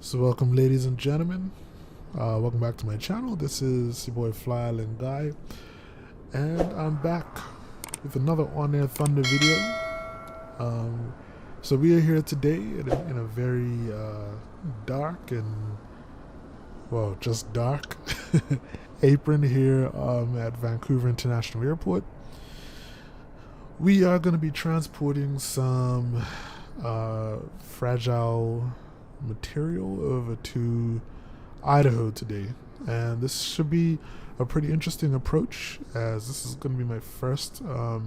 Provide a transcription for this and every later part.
So welcome, ladies and gentlemen. Welcome back to my channel. This is your boy FlyIsland guy, and I'm back with another OnAir Thunder video. So we are here today in a very dark and, well, just dark apron here at Vancouver International Airport. We are going to be transporting some fragile material over to Idaho today, and this should be a pretty interesting approach, as this is going to be my first I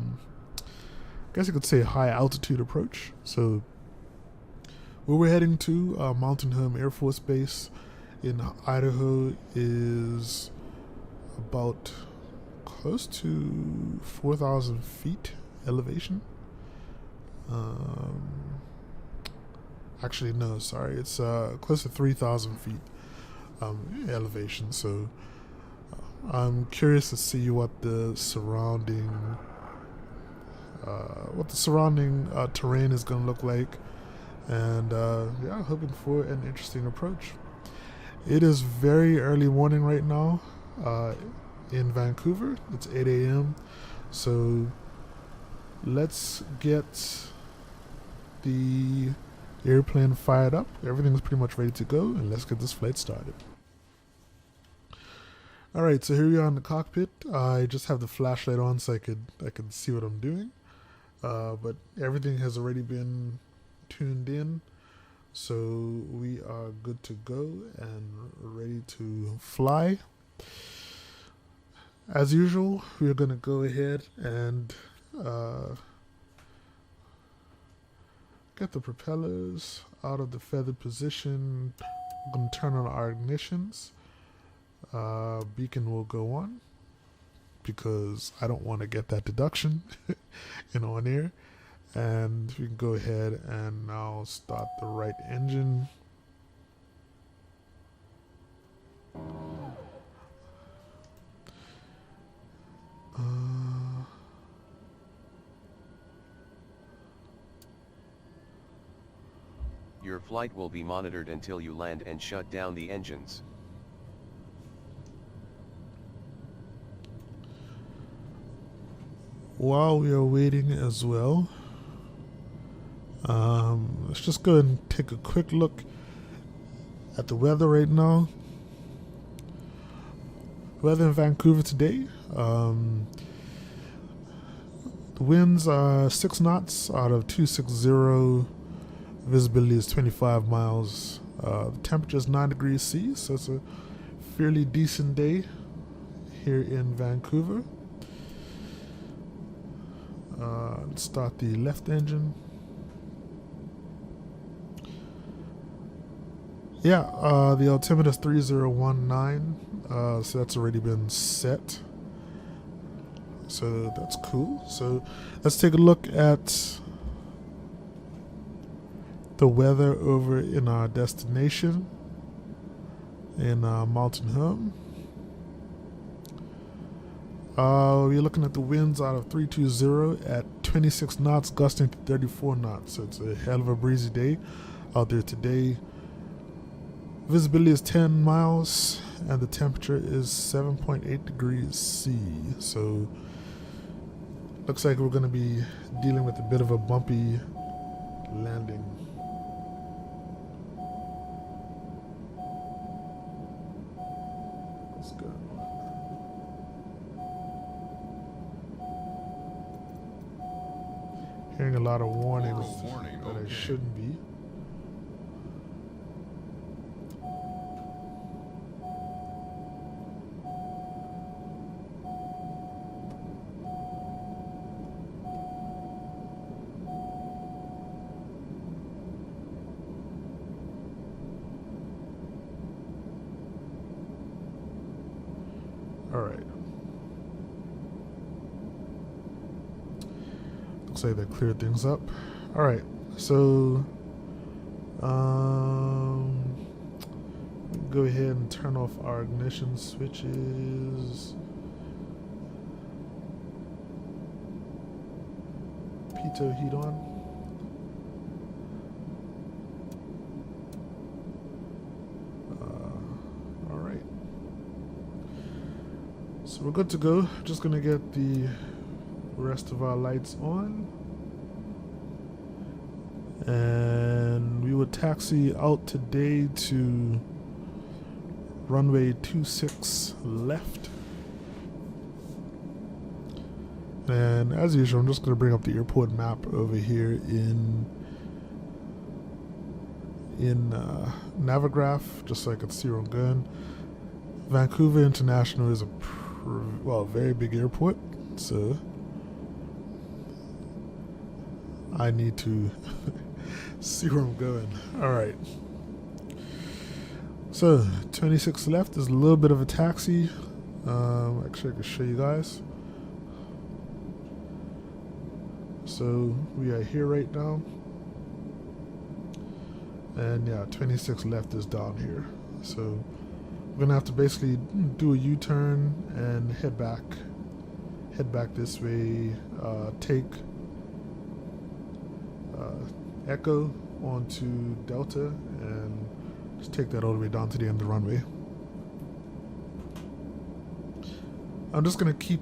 guess you could say high altitude approach. So where we're heading to, Mountain Home Air Force Base in Idaho, is about close to 4,000 feet elevation. Actually, no, sorry, it's close to 3,000 feet elevation. So I'm curious to see what the surrounding terrain is going to look like, and yeah, hoping for an interesting approach. It is very early morning right now in Vancouver. It's 8 a.m. So let's get the airplane fired up. Everything's pretty much ready to go, and let's get this flight started. Alright, so here we are in the cockpit. I just have the flashlight on so I could see what I'm doing. But everything has already been tuned in, so we are good to go and ready to fly. As usual, we are going to go ahead and get the propellers out of the feathered position. I'm going to turn on our ignitions. Beacon will go on because I don't want to get that deduction in OnAir. And we can go ahead and now start the right engine. Your flight will be monitored until you land and shut down the engines. While we are waiting as well, let's just go ahead and take a quick look at the weather right now. Weather in Vancouver today. The winds are 6 knots out of 260. Visibility is 25 miles. The temperature is 9 degrees C, so it's a fairly decent day here in Vancouver. Let's start the left engine. Yeah, the altimeter is 3019, so that's already been set. So that's cool. So let's take a look at the weather over in our destination in Mountain Home. We're looking at the winds out of 320 at 26 knots, gusting to 34 knots. So it's a hell of a breezy day out there today. Visibility is 10 miles, and the temperature is 7.8 degrees C. So looks like we're going to be dealing with a bit of a bumpy landing. Let's go. Hearing a lot of warnings that I shouldn't be. All right. Looks like they cleared things up. All right. So, go ahead and turn off our ignition switches. Pitot heat on. So we're good to go. Just gonna get the rest of our lights on. And we would taxi out today to runway 26 left. And as usual, I'm just going to bring up the airport map over here in Navigraph, just so I can see where I'm going. Vancouver International is a very big airport, so I need to see where I'm going. Alright. So, 26 left is a little bit of a taxi. Actually, I can show you guys. So, we are here right now. And yeah, 26 left is down here. So, we're going to have to basically do a U-turn and head back this way. Take Echo onto Delta and just take that all the way down to the end of the runway. I'm just gonna keep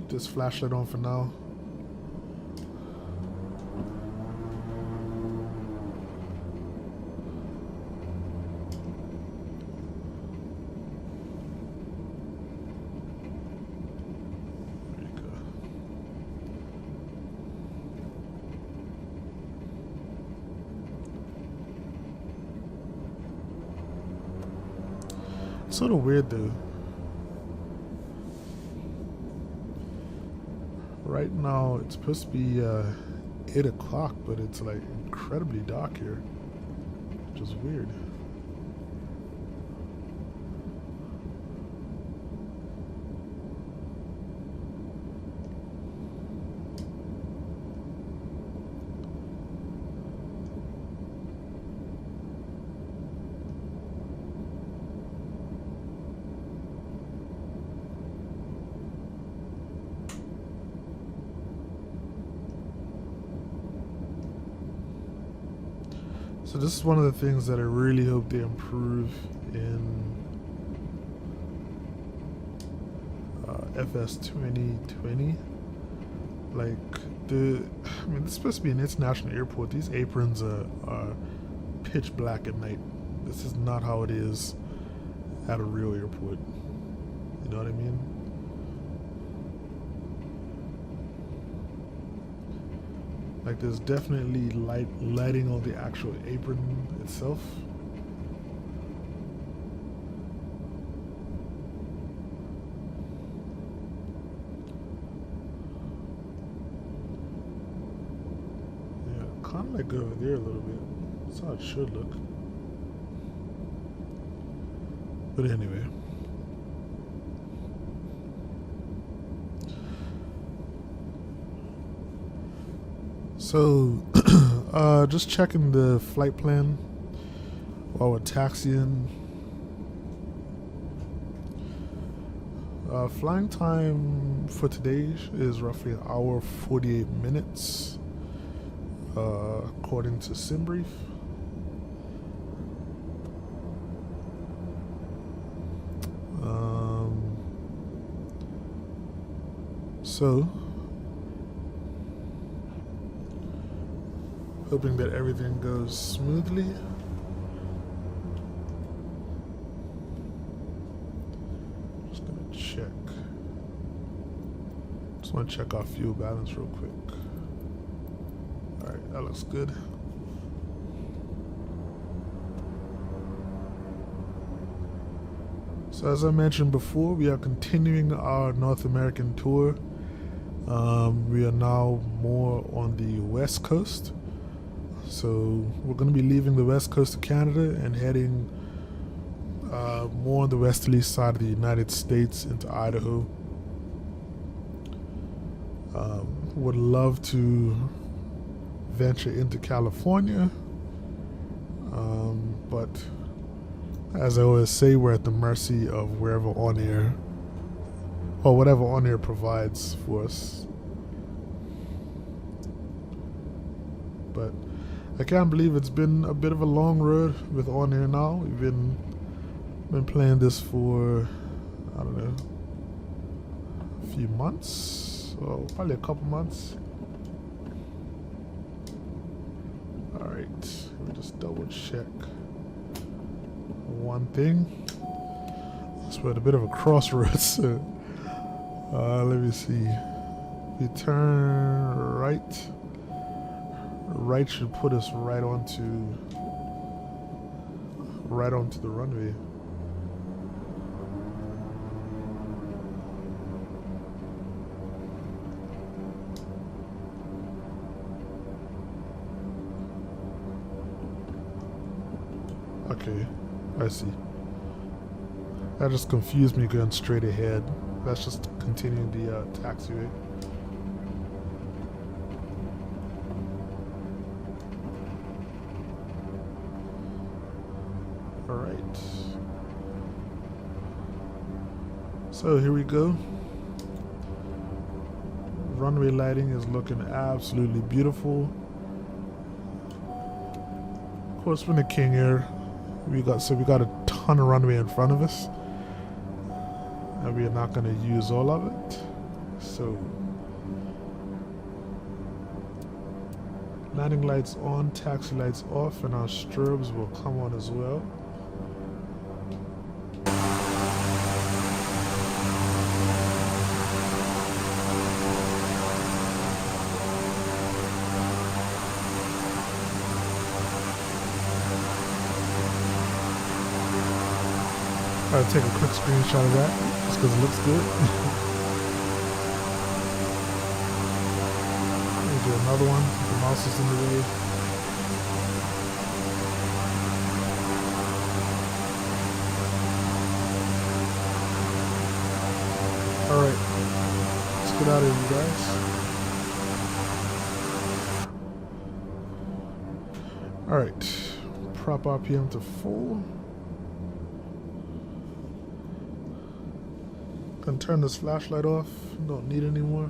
this flashlight on for now. Sort of weird though. Right now it's supposed to be 8 o'clock, but it's like incredibly dark here, which is weird. So this is one of the things that I really hope they improve in FS 2020. Like this is supposed to be an international airport. These aprons are pitch black at night. This is not how it is at a real airport. You know what I mean? Like there's definitely lighting on the actual apron itself. Yeah, kind of like go over there a little bit. That's how it should look. But anyway. So, just checking the flight plan while we're taxiing. Flying time for today is roughly 1 hour 48 minutes, according to SimBrief. So, hoping that everything goes smoothly. Just gonna check. Just want to check our fuel balance real quick. Alright, that looks good. So as I mentioned before, we are continuing our North American tour. We are now more on the west coast. So we're going to be leaving the west coast of Canada and heading more on the westerly side of the United States into Idaho. Would love to venture into California, but as I always say, we're at the mercy of wherever OnAir or whatever OnAir provides for us. But I can't believe it's been a bit of a long road with OnAir now. We've been playing this for I don't know, a few months, or probably a couple months. Alright, let me just double check one thing. We're at a bit of a crossroads. Let me see. If we turn right, right should put us right onto the runway. Okay, I see. That just confused me going straight ahead. That's just continuing the taxiway. Alright. So here we go. Runway lighting is looking absolutely beautiful. Of course, we're in the King Air. We got a ton of runway in front of us, and we are not going to use all of it. So, landing lights on, taxi lights off, and our strobes will come on as well. I'll take a quick screenshot of that just because it looks good. Let me do another one. The mouse is in the way. Alright, let's get out of here, you guys. Alright, prop RPM to full. Can turn this flashlight off. Don't need it anymore.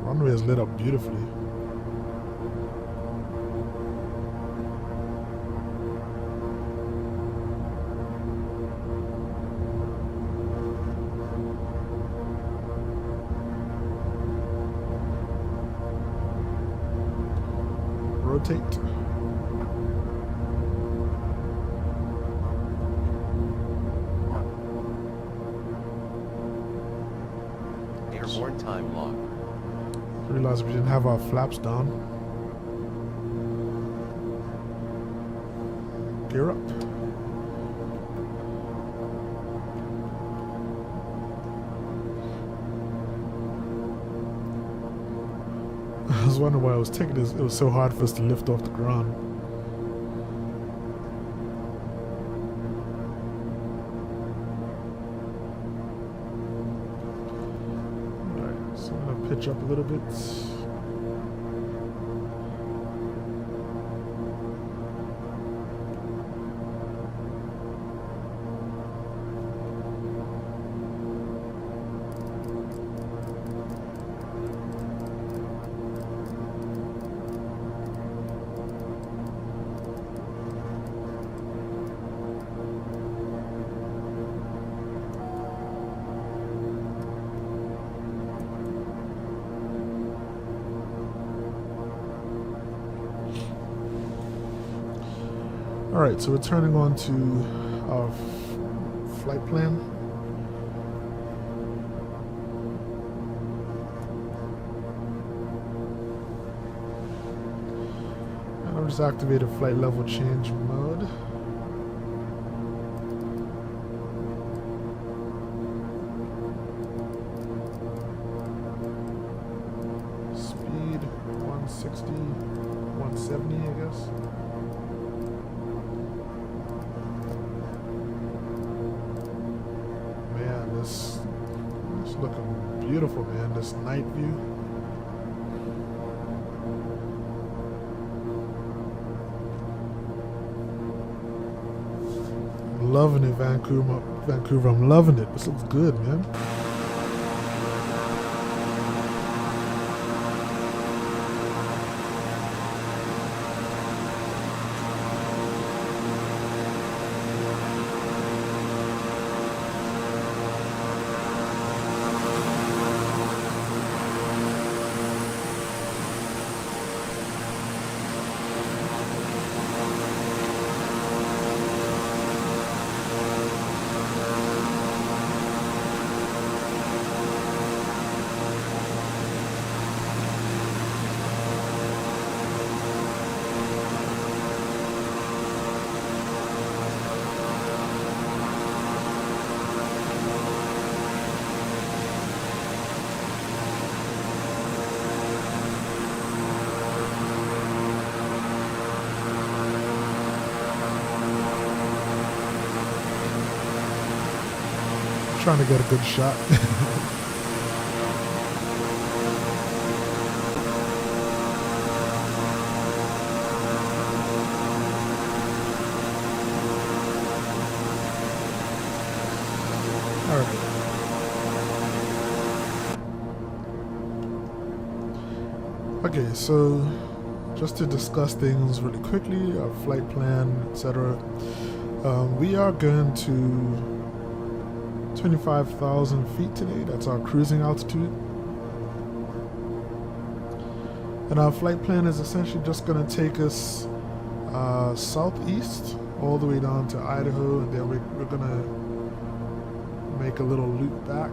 Runway is lit up beautifully. Rotate. Airborne time log. Realized we didn't have our flaps down. Gear up. I was wondering why I was taking this. It was so hard for us to lift off the ground. Alright, so I'm gonna pitch up a little bit. Alright, so we're turning on to our flight plan. And I'll just activate a flight level change mode. Speed 160, 170 I guess. It's looking beautiful, man. This night view. Loving it, Vancouver. I'm loving it. This looks good, man. trying to get a good shot. Alright. Okay, so just to discuss things really quickly, our flight plan, etc. We are going to 25,000 feet today. That's our cruising altitude. And our flight plan is essentially just going to take us southeast all the way down to Idaho, and then we're going to make a little loop back.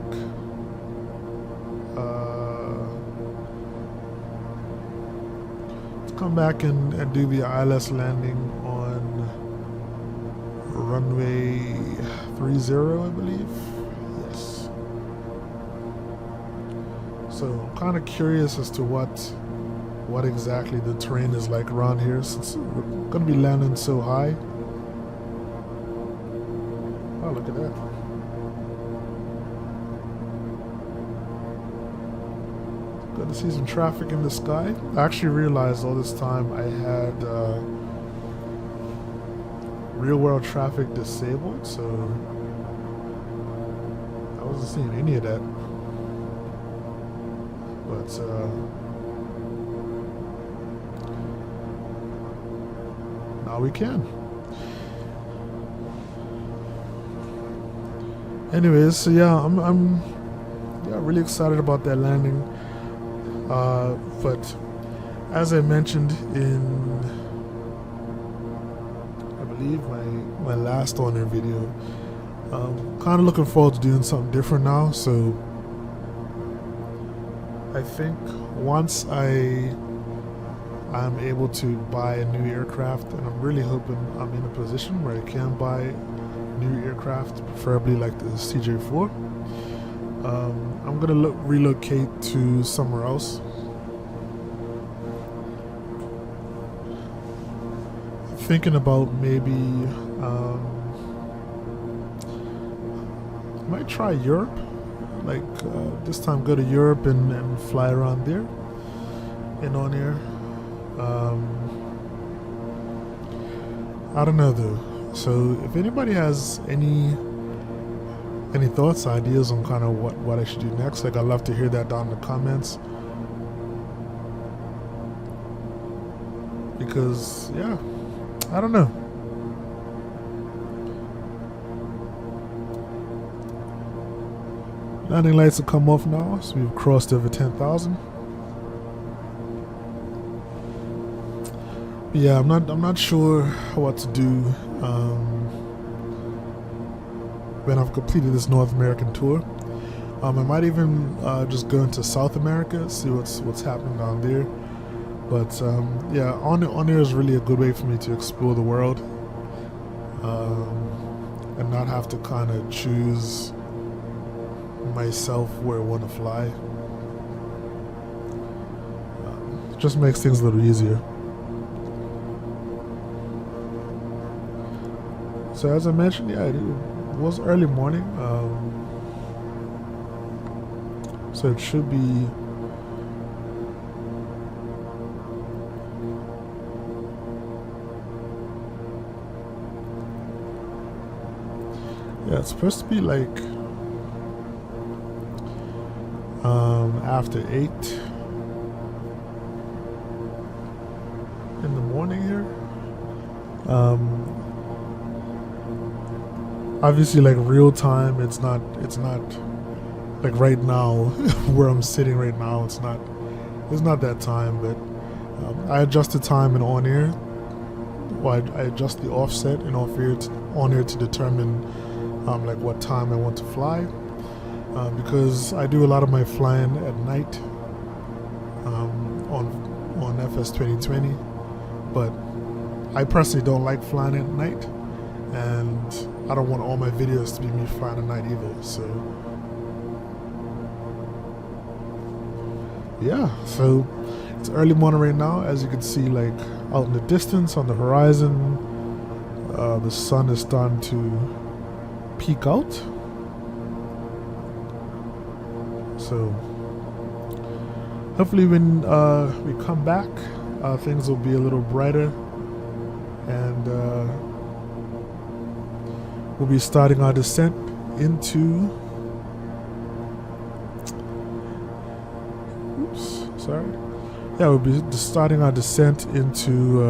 Let's come back and do the ILS landing on runway 30, I believe. Yes. So I'm kind of curious as to what exactly the terrain is like around here, since we're going to be landing so high. Oh, look at that. Good to see some traffic in the sky. I actually realized all this time I had real world traffic disabled, so I wasn't seeing any of that. But now we can. Anyways, so yeah, I'm really excited about that landing. But as I mentioned in, I believe, my last OnAir video, kind of looking forward to doing something different now. So I think once I'm able to buy a new aircraft, and I'm really hoping I'm in a position where I can buy new aircraft, preferably like the CJ4. I'm gonna relocate to somewhere else. Thinking about maybe I might try Europe. Like this time, go to Europe and fly around there in OnAir. I don't know though. So if anybody has any thoughts, ideas on kind of what I should do next, like I'd love to hear that down in the comments. Because yeah, I don't know. Landing lights will come off now, so we've crossed over 10,000. Yeah, I'm not sure what to do when I've completed this North American tour. I might even just go into South America, see what's happening down there. But yeah, OnAir is really a good way for me to explore the world and not have to kind of choose myself where I want to fly. It just makes things a little easier. So as I mentioned, yeah, it was early morning, so it should be it's supposed to be like after 8 in the morning here. Obviously, like real time, it's not like right now where I'm sitting right now. It's not that time, but I adjust the time in OnAir. Well, I adjust the offset in OnAir to determine like what time I want to fly, because I do a lot of my flying at night on FS 2020, but I personally don't like flying at night, and I don't want all my videos to be me flying at night either. So yeah, so it's early morning right now. As you can see, like out in the distance on the horizon, the sun is starting to peek out. So hopefully when we come back, things will be a little brighter, and we'll be starting our descent into we'll be starting our descent into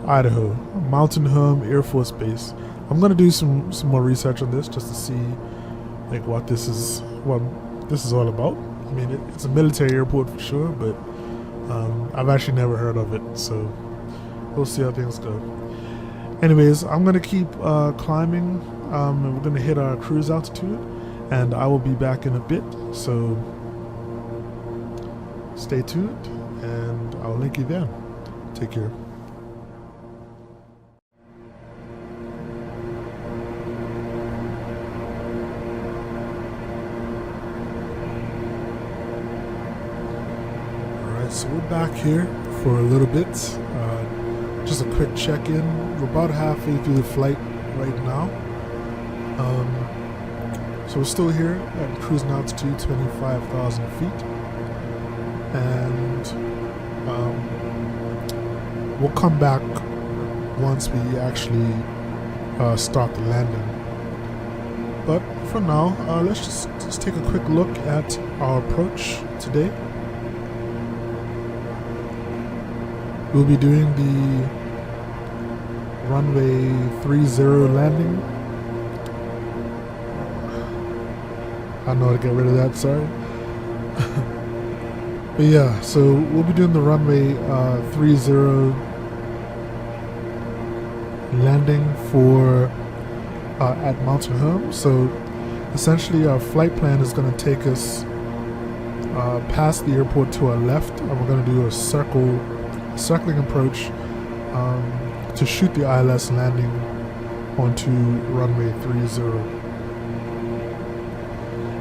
Idaho, Mountain Home Air Force Base. I'm gonna do some more research on this just to see like what this is all about. I mean, it's a military airport for sure, but I've actually never heard of it, so we'll see how things go. Anyways, I'm gonna keep climbing, and we're gonna hit our cruise altitude, and I will be back in a bit, so stay tuned, and I'll link you then. Take care. Alright, so we're back here for a little bit. Just a quick check-in. We're about halfway through the flight right now. So we're still here at cruising altitude 25,000 feet. And we'll come back once we actually start the landing. But for now, let's just take a quick look at our approach today. We'll be doing the runway 30 landing. I don't know how to get rid of that, sorry. But yeah, so we'll be doing the runway 30 landing for at Mountain Home. So essentially our flight plan is going to take us past the airport to our left, and we're going to do a circling approach to shoot the ILS landing onto runway 30.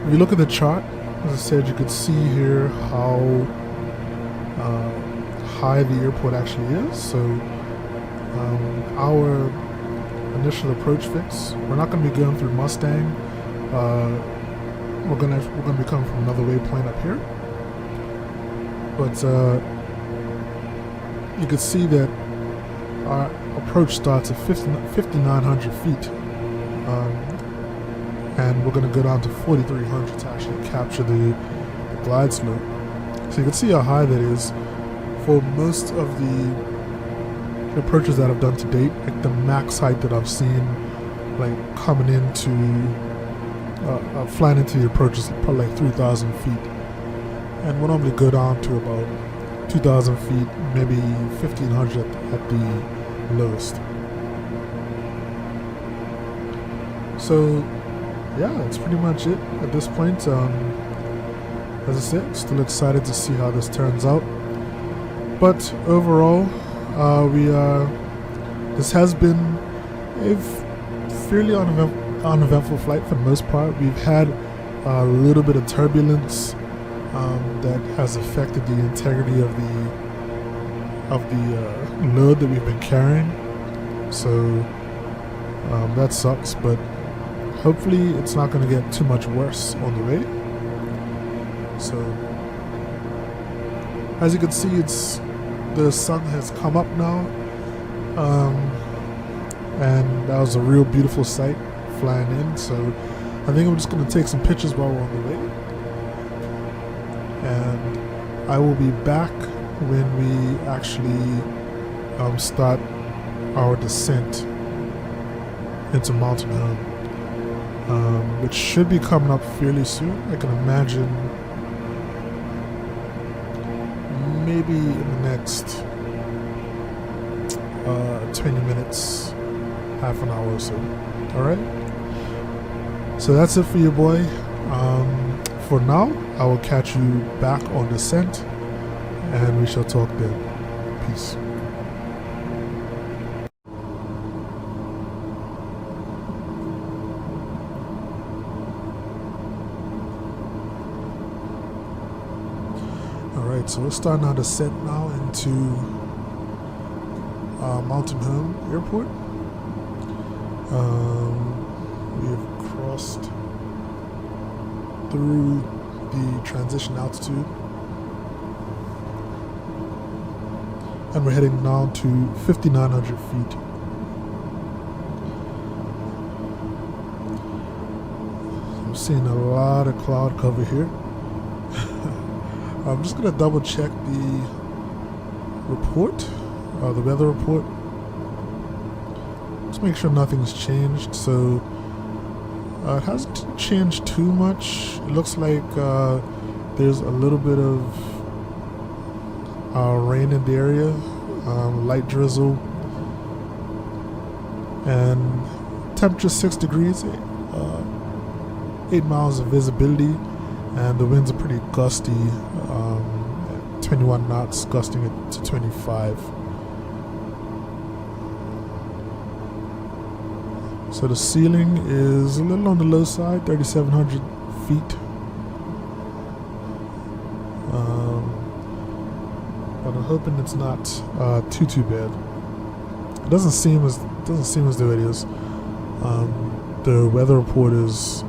If you look at the chart, as I said, you could see here how high the airport actually is. So our initial approach fix, we're not going to be going through Mustang. We're going to be coming from another waypoint up here. But you can see that our approach starts at 5,900 feet. And we're going to go down to 4,300 to actually capture the glide slope. So you can see how high that is. For most of the approaches that I've done to date, like the max height that I've seen, like coming into, flying into the approach is probably like 3,000 feet. And we'll normally go down to about 2,000 feet, maybe 1,500 at the lowest. So yeah, that's pretty much it at this point. As I said, still excited to see how this turns out. But overall, this has been a fairly uneventful flight for the most part. We've had a little bit of turbulence that has affected the integrity of the load that we've been carrying. So that sucks, but hopefully it's not going to get too much worse on the way. So as you can see, the sun has come up now, and that was a real beautiful sight flying in. So I think I'm just going to take some pictures while we're on the way, and I will be back when we actually start our descent into Mountain Home. Which should be coming up fairly soon. I can imagine maybe in the next 20 minutes, half an hour or so. Alright? So that's it for you, boy. For now, I will catch you back on descent, and we shall talk then. Peace. Alright, so we're starting our descent now into Mountain Home Airport. We have crossed through the transition altitude. And we're heading down to 5,900 feet. I'm seeing a lot of cloud cover here. I'm just going to double check the report, the weather report. Just make sure nothing's changed. So it hasn't changed too much. It looks like there's a little bit of rain in the area, light drizzle, and temperature 6 degrees, 8 miles of visibility, and the winds are pretty gusty, 21 knots, gusting it to 25. So the ceiling is a little on the low side, 3,700 feet. But I'm hoping it's not too bad. It doesn't seem as though it is. The weather report is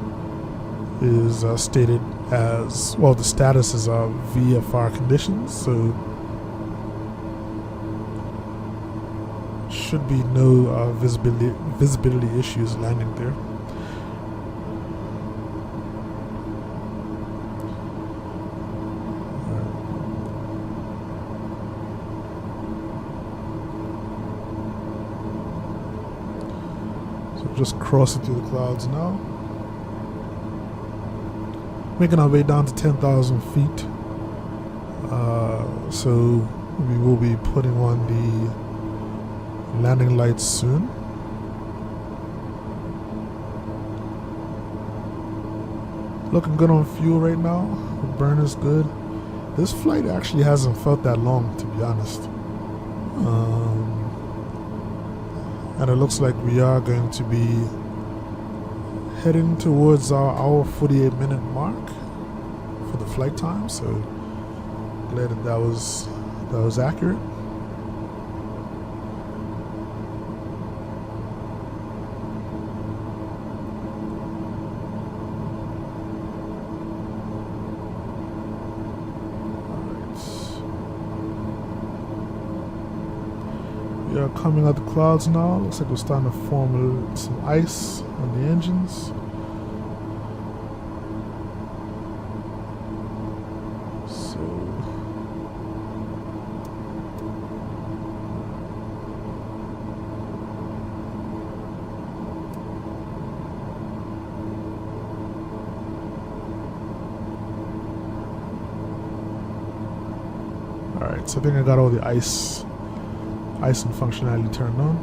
stated as well. The status is VFR conditions, so should be no visibility issues landing there. Just crossing through the clouds now, making our way down to 10,000 feet. So we will be putting on the landing lights soon. Looking good on fuel right now. The burn is good. This flight actually hasn't felt that long, to be honest. And it looks like we are going to be heading towards our hour 48-minute mark for the flight time. So glad that was accurate. We are coming out the clouds now. Looks like we're starting to form some ice on the engines. So alright, so I think I got all the ice and functionality turned on.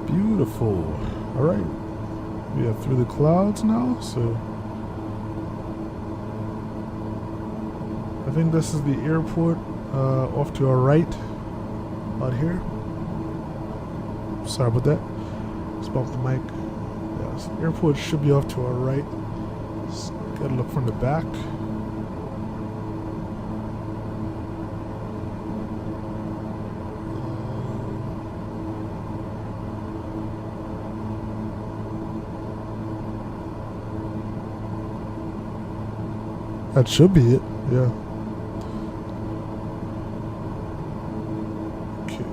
Beautiful. Alright. We are through the clouds now, so I think this is the airport off to our right out here. Sorry about that. Just bumped the mic. Yes, the airport should be off to our right. Just gotta look from the back. That should be it, yeah. Okay.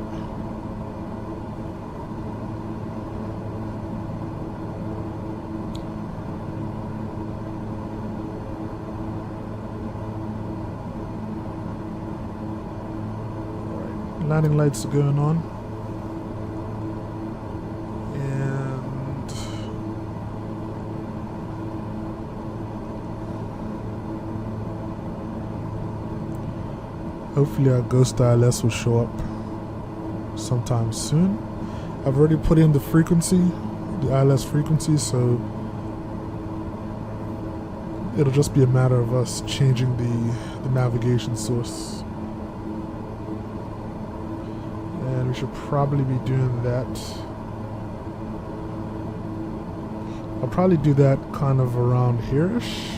Alright, landing lights are going on. Hopefully our Ghost ILS will show up sometime soon. I've already put in the frequency, the ILS frequency, so it'll just be a matter of us changing the navigation source. And we should probably be doing that. I'll probably do that kind of around here-ish.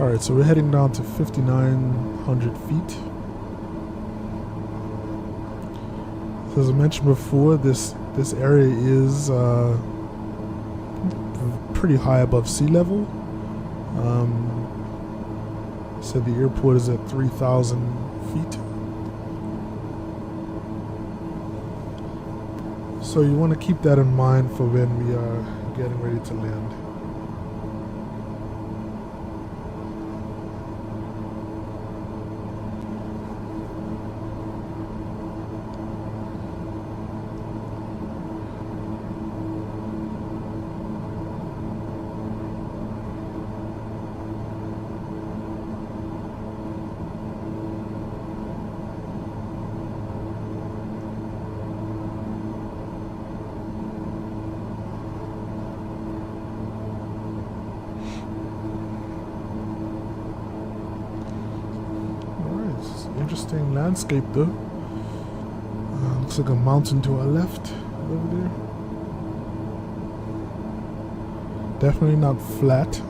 Alright, so we're heading down to 5,900 feet. So as I mentioned before, this area is pretty high above sea level. So the airport is at 3,000 feet. So you want to keep that in mind for when we are getting ready to land. Interesting landscape though. Looks like a mountain to our left over there. Definitely not flat.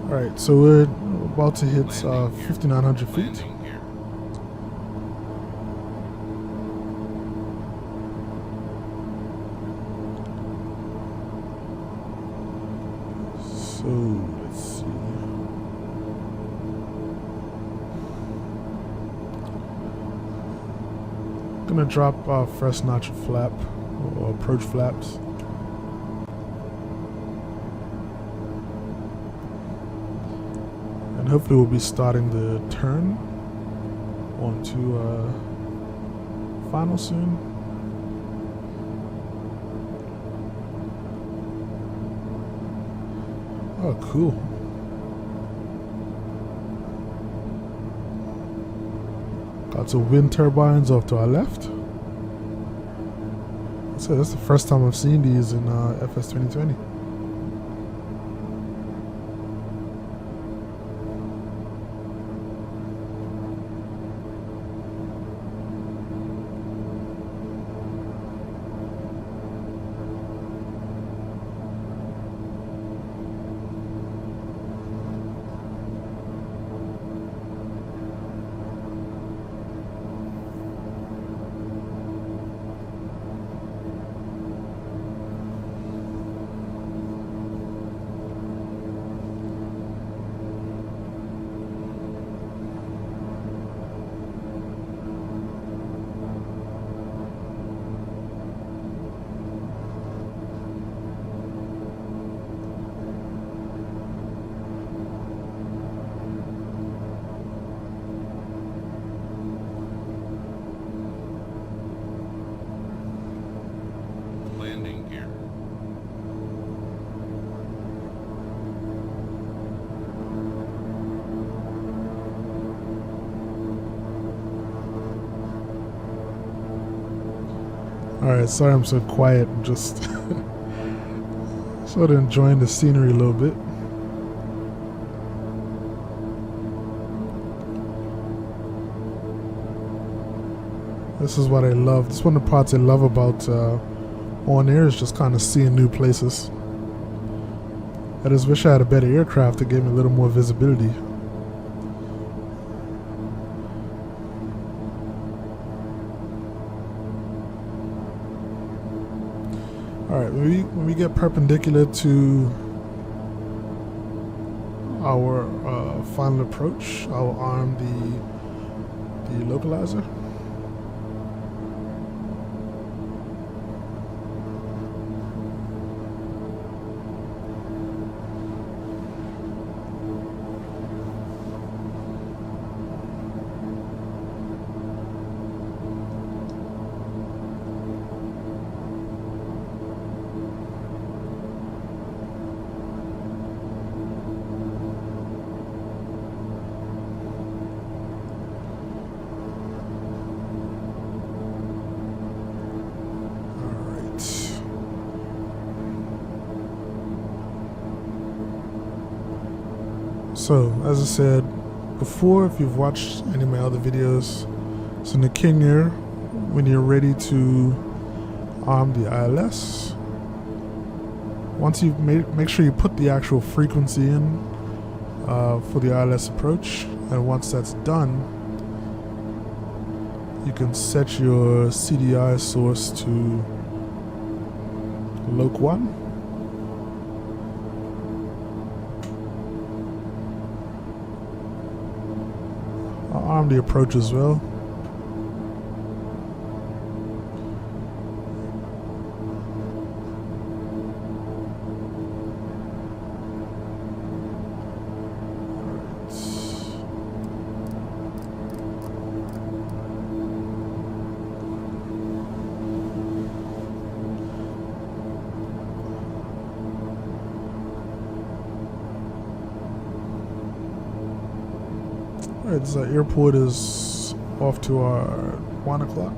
Alright, so we're about to hit 5,900 feet. So let's see. Gonna drop our first notch of flap or approach flaps. And hopefully we'll be starting the turn onto final soon. Oh, cool. Got some wind turbines off to our left. So that's the first time I've seen these in FS 2020. Alright, sorry I'm so quiet. I'm just sort of enjoying the scenery a little bit. This is what I love. This is one of the parts I love about OnAir is just kind of seeing new places. I just wish I had a better aircraft to give me a little more visibility. Alright, when we get perpendicular to our final approach, I'll arm the localizer. So, as I said before, if you've watched any of my other videos, so in the King Air, when you're ready to arm the ILS. Once you've make sure you put the actual frequency in for the ILS approach, and once that's done, you can set your CDI source to Loc 1. I'll arm the approach as well. Alright, this airport is off to our 1 o'clock.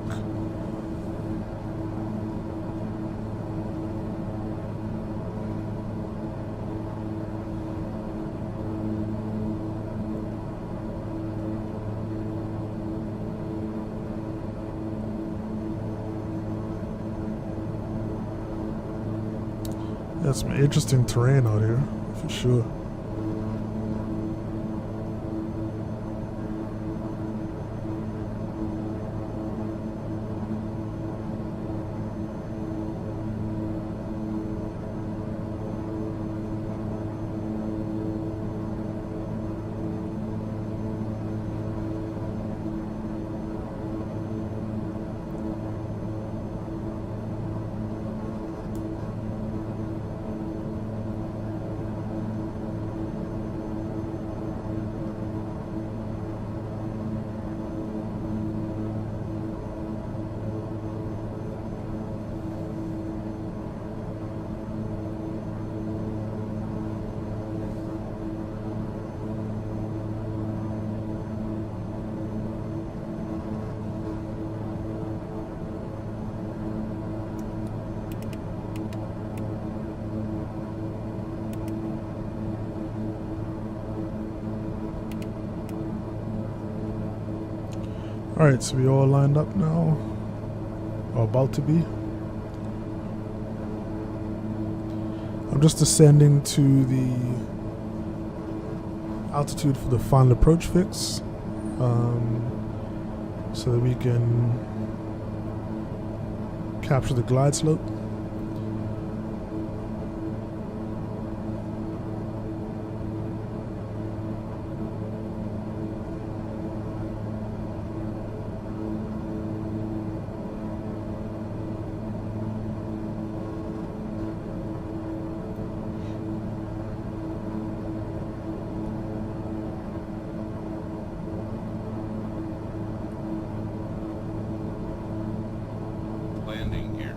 That's some interesting terrain out here, for sure. Alright, so we all lined up now, or about to be. I'm just ascending to the altitude for the final approach fix, so that we can capture the glide slope. Landing here.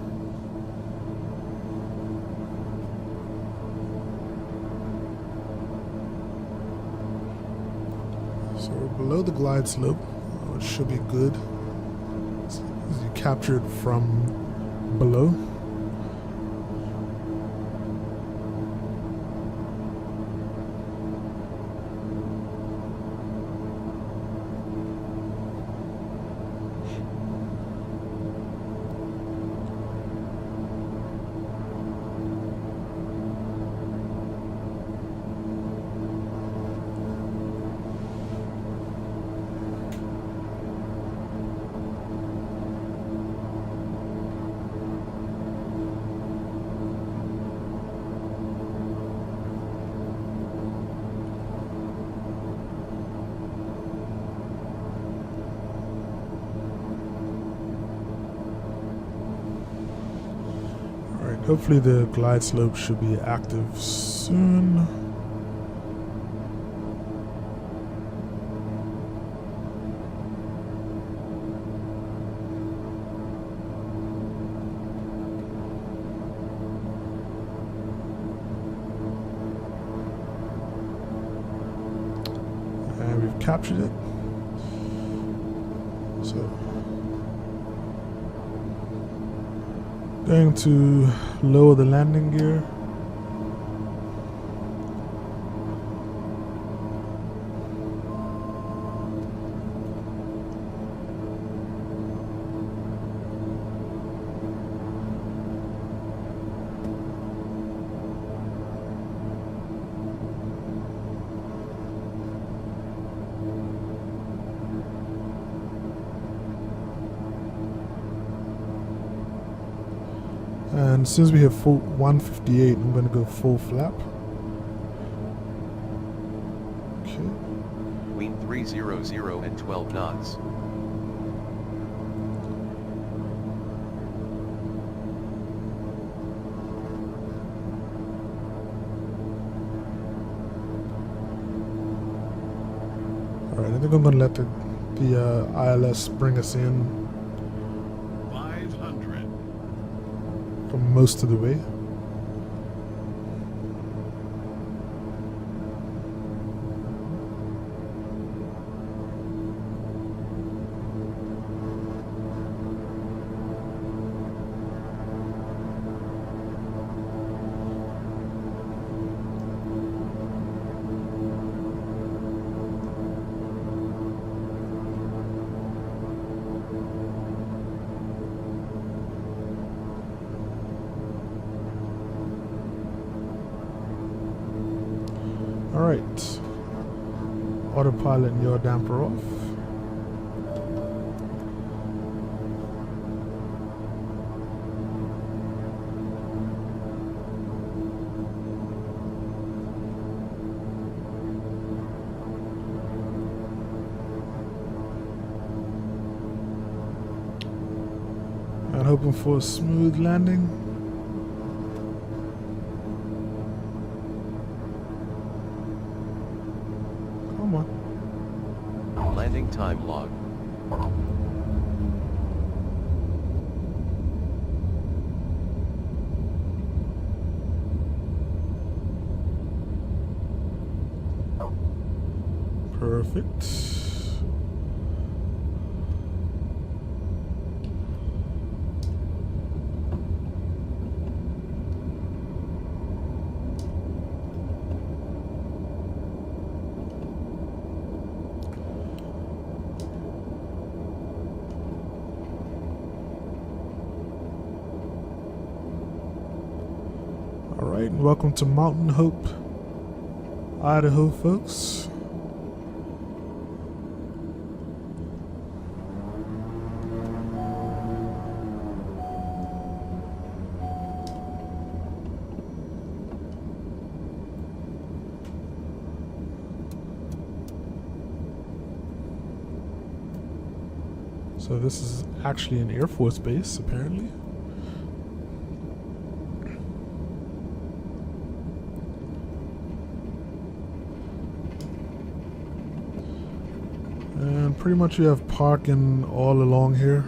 So we're below the glide slope, which should be good. As you capture it from below. Hopefully the glide slope should be active soon. And we've captured it. So going to lower the landing gear. And since we have full 158, I'm going to go full flap. Okay. Wind 300 and 12 knots. Alright, I think I'm going to let the ILS bring us in 500 for most of the way. Alright, autopilot and yaw damper off. And hoping for a smooth landing. Landing time log. Perfect. Alright, welcome to Mountain Hope, Idaho, folks. So this is actually an Air Force base, apparently. And pretty much you have parking all along here.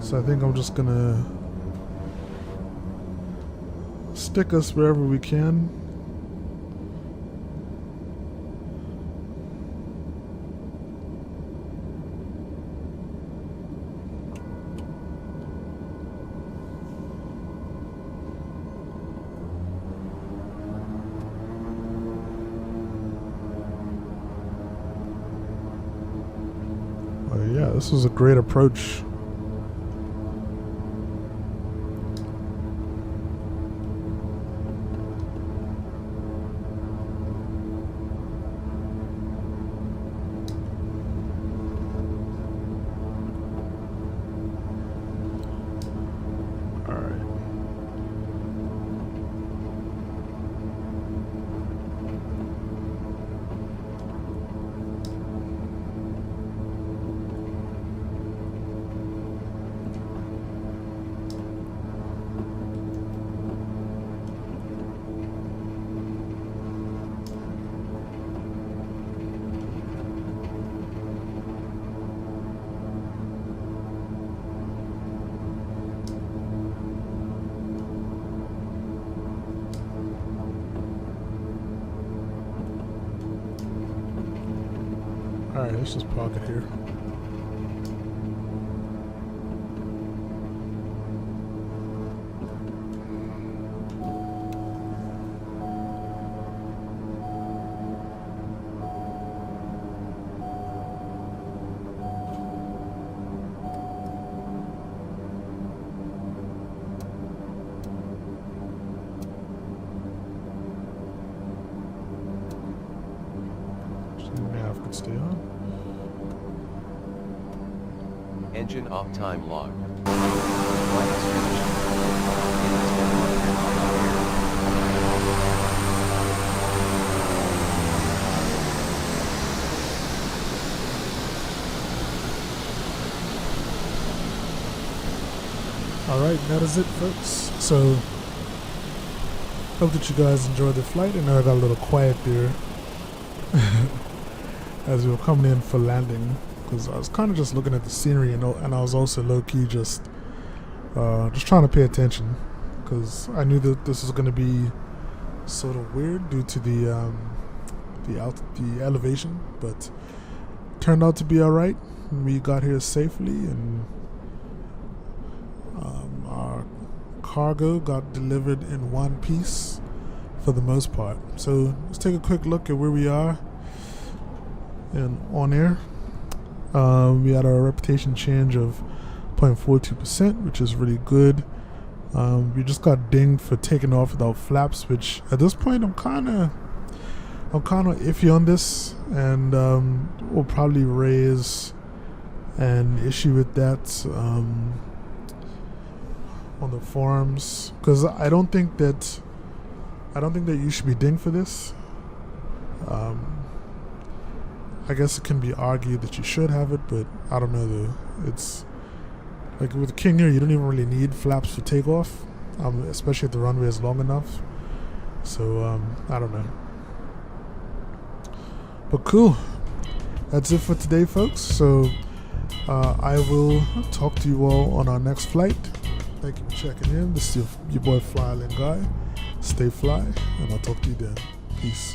So I think I'm just gonna stick us wherever we can. Yeah, this was a great approach. Alright, let's just park it here. Just the nav could stay on. Engine off time log. Flight is finished. It has been monitored by OnAir. Alright, that is it, folks. So, hope that you guys enjoyed the flight. I know I got a little quiet there as we were coming in for landing, because I was kind of just looking at the scenery, and I was also low-key just trying to pay attention, because I knew that this was going to be sort of weird due to the elevation, but turned out to be alright. We got here safely, and our cargo got delivered in one piece for the most part. So let's take a quick look at where we are in OnAir. We had our reputation change of 0.42%, which is really good. We just got dinged for taking off without flaps, which at this point I'm kind of iffy on this, and we'll probably raise an issue with that on the forums, because I don't think that you should be dinged for this. I guess it can be argued that you should have it, but I don't know though. It's like with King Air, you don't even really need flaps for takeoff, especially if the runway is long enough. So I don't know. But cool. That's it for today, folks. So I will talk to you all on our next flight. Thank you for checking in. This is your boy FlyIsland guy. Stay fly, and I'll talk to you then. Peace.